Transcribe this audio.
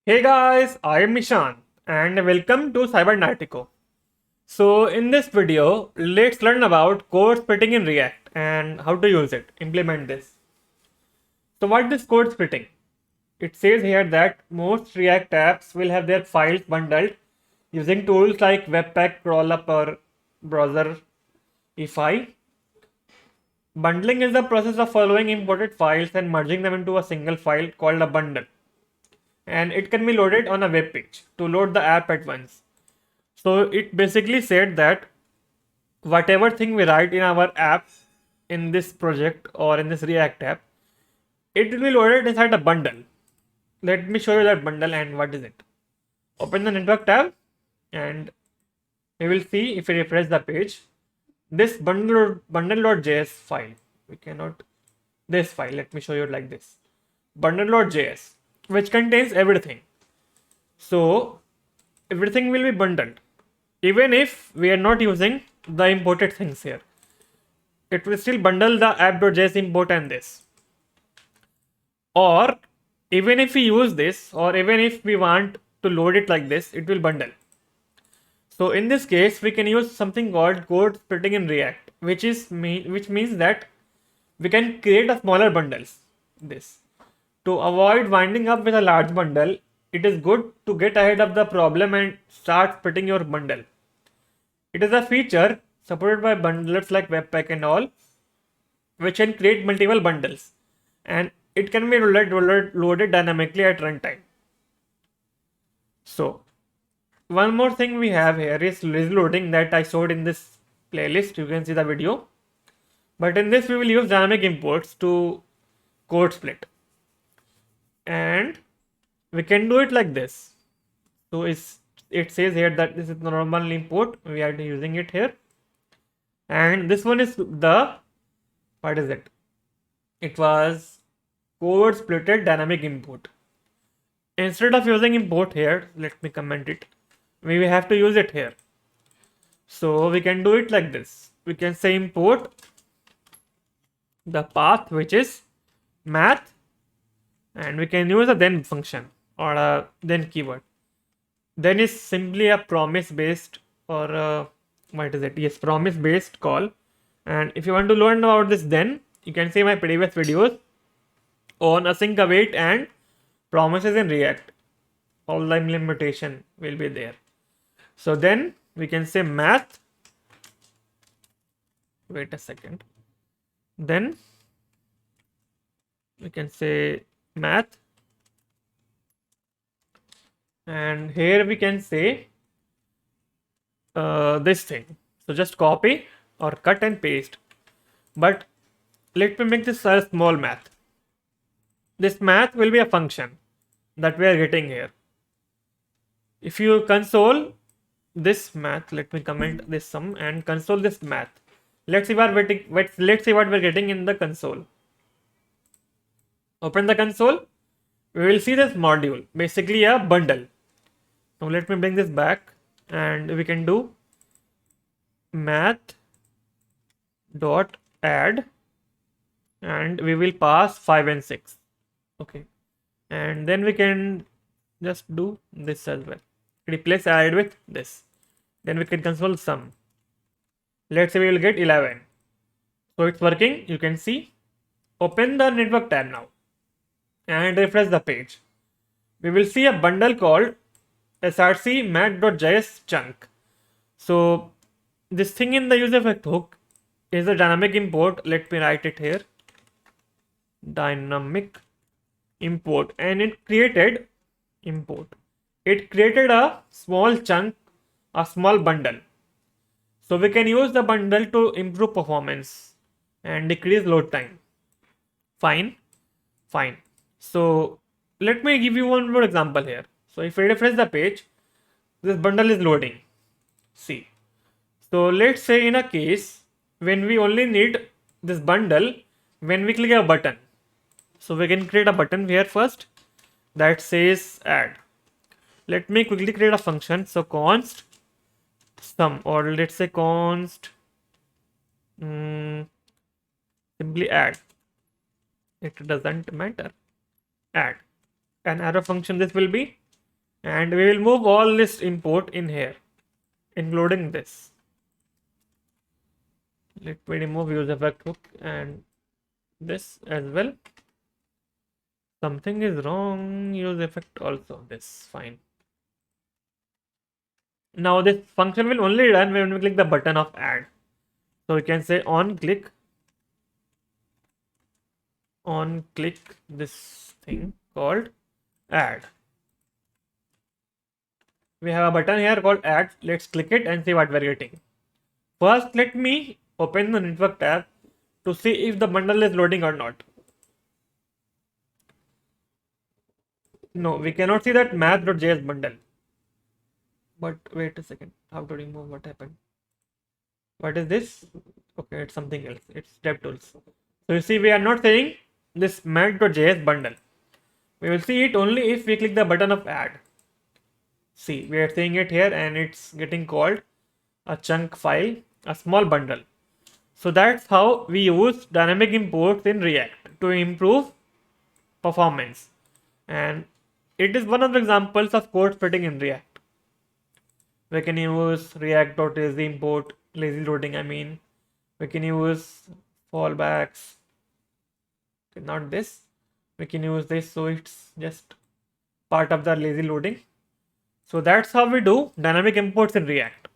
Hey guys, I am Nishan and welcome to Cybernatico. So in this video, let's learn about code splitting in React and how to use it, implement this. So what is code splitting? It says here that most React apps will have their files bundled using tools like Webpack, Rollup or Browserify. Bundling is the process of following imported files and merging them into a single file called a bundle. And it can be loaded on a web page to load the app at once. So it basically said that whatever thing we write in our app in this project or in this React app, it will be loaded inside a bundle. Let me show you that bundle and what is it. Open the network tab and we will see if we refresh the page. This bundle.js file, we cannot, this file, let me show you like this. Bundle.js, which contains everything. So everything will be bundled. Even if we are not using the imported things here, it will still bundle the app.js import and this. Or even if we use this, or even if we want to load it like this, it will bundle. So in this case, we can use something called code splitting in React, which means that we can create a smaller bundles. This to avoid winding up with a large bundle, it is good to get ahead of the problem and start splitting your bundle. It is a feature supported by bundlers like Webpack and all, which can create multiple bundles, and it can be loaded dynamically at runtime. So one more thing we have here is loading that I showed in this playlist. You can see the video. But in this, we will use dynamic imports to code split. And we can do it like this. So it says here that this is the normal import. We are using it here. And this one is the, what is it? It was code splitted dynamic import. Instead of using import here, let me comment it. We have to use it here. So we can do it like this. We can say import the path which is math, and we can use a then function or a then keyword. Then is simply a promise based or what is it? Yes, promise based call. And if you want to learn about this, then you can see my previous videos on async await and promises in React. All the implementation will be there. So then we can say math. Wait a second. Then we can say math. And here we can say this thing. So just copy or cut and paste. But let me make this a small math. This math will be a function that we are getting here. If you console this math, let me comment this sum and console this math. Let's see what we're getting in the console. Open the console. We will see this module, basically a bundle. Now let me bring this back and we can do math dot add and we will pass 5 and 6. Okay, and then we can just do this as well. Replace add with this. Then we can console sum. Let's say we will get 11. So it's working. You can see. Open the network tab now and refresh the page. We will see a bundle called src mat.js chunk. So this thing in the user effect hook is a dynamic import. Let me write it here. Dynamic import, and it created import. It created a small chunk, a small bundle. So we can use the bundle to improve performance and decrease load time. Fine, fine. So let me give you one more example here. So if I refresh the page, this bundle is loading. See. So let's say in a case when we only need this bundle when we click a button. So we can create a button here first that says add. Let me quickly create a function. So const sum, or let's say const simply add. It doesn't matter. Add an arrow function. This will be And we will move all this import in here, including this. Let me remove use effect hook and this as well. Something is wrong. Use effect also. This fine. Now this function will only run when we click the button of add. So we can say on click this thing called add. We have a button here called add. Let's click it and see what we're getting. First, let me open the network tab to see if the bundle is loading or not. No, we cannot see that math.js bundle. But wait a second. How to remove what happened? What is this? Okay, it's something else. It's DevTools. So you see, we are not saying this math.js bundle. We will see it only if we click the button of add. See, we are seeing it here and it's getting called a chunk file, a small bundle. So that's how we use dynamic imports in React to improve performance. And it is one of the examples of code splitting in React. We can use react.lazy import, lazy loading, I mean. We can use fallbacks. Okay, not this. We can use this, so it's just part of the lazy loading. So that's how we do dynamic imports in React.